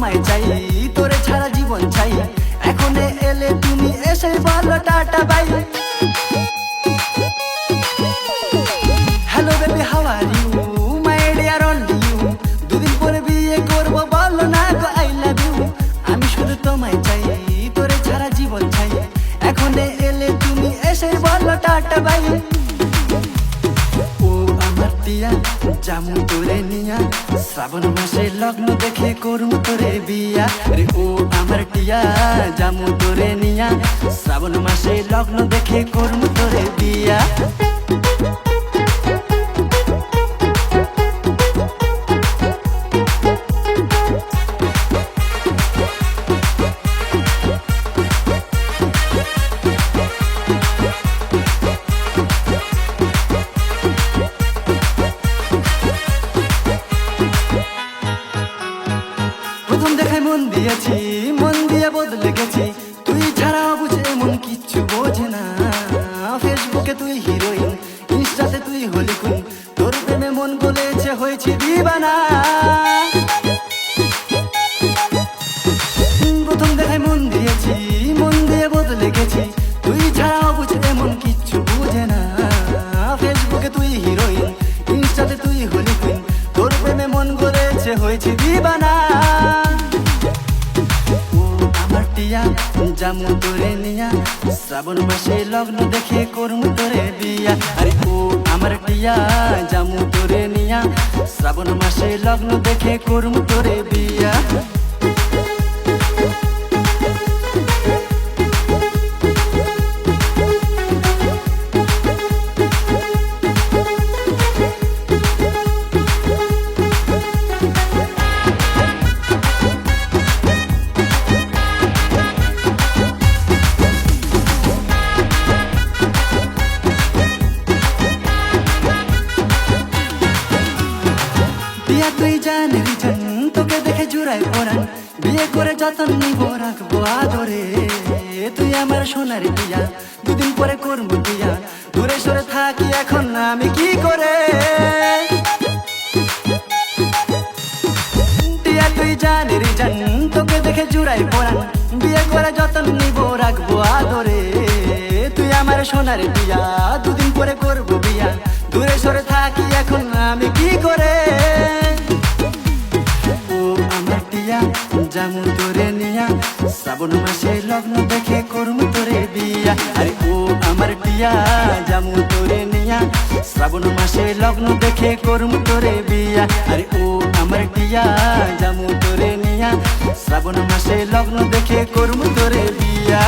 তোমায় চাই, তোরে ছাড়া জীবন চাই। এখন এলে তুমি এসে বলো tata bye. Hello baby how are you, my dear only you. দুদিন পরে বিয়ে করবো বলো না গো আই লাভ ইউ। আমি শুধু তোমায় চাই, তোরে ছাড়া জীবন চাই। এখন এলে তুমি এসে বলো টাটা বাই। ও আমার টিয়া জামু তোরে নিয়া, শ্রাবণ মাসে লগ্ন দেখে করুম তোরে বিয়া। রে ও আমার টিয়া জামু তোরে নিয়া, শ্রাবণ মাসে লগ্ন দেখে করুম তোরে বিয়া। প্রথম দেখায় মন দিয়েছি, মন দিয়ে বদলে গেছি। তুই ছাড়া বুঝে এমন কিচ্ছু বোঝে না। ফেসবুকে তুই হিরোইন, ইনস্টাতে তুই হলি কুইন। তোর প্রেমে মন গলেছে হয়েছে দিবানা। প্রথম দেখায় মন দিয়েছি, মন দিয়ে বদলে গেছি। তুই ছাড়া বুঝে এমন কিচ্ছু বোঝে না। ফেসবুকে তুই হিরোইন, ইনস্টাতে তুই হলি কুইন। তোর প্রেমে মন গলেছে হয়েছে দিবানা। জামু তোরে নিয়া, শ্রাবণ মাসে লগ্ন দেখে করুম তোরে বিয়া। আরে ও আমার টিয়া জামু তোরে নিয়া, শ্রাবণ মাসে লগ্ন দেখে করুম তোরে বিয়া। তুই জানিস জান, তোকে দেখে জুড়াই পরাণ। বিয়ে করে যতন নিব রাখবো আদরে। তুই আমার সোনার টিয়া, দুদিন পরে করবো বিয়া। দূরে সরে থাকি এখন আমি কি করে। টিয়া তুই জানিস জান, তোকে দেখে জুড়াই পরাণ। বিয়ে করে যতন নিব রাখবো আদরে। তুই আমার সোনার টিয়া, দুদিন পরে করবো বিয়া। দূরে সরে থাকি এখন আমি কি করে। জামু তোরে নিয়া, শ্রাবণ মাসে লগ্ন দেখে করুম তোরে বিয়া। আরে ও আমার টিয়া জামু তোরে নিয়া, শ্রাবণ মাসে লগ্ন দেখে করুম তোরে বিয়া। আরে ও আমার টিয়া জামু তোরে নিয়া, শ্রাবণ মাসে লগ্ন দেখে করুম তোরে বিয়া।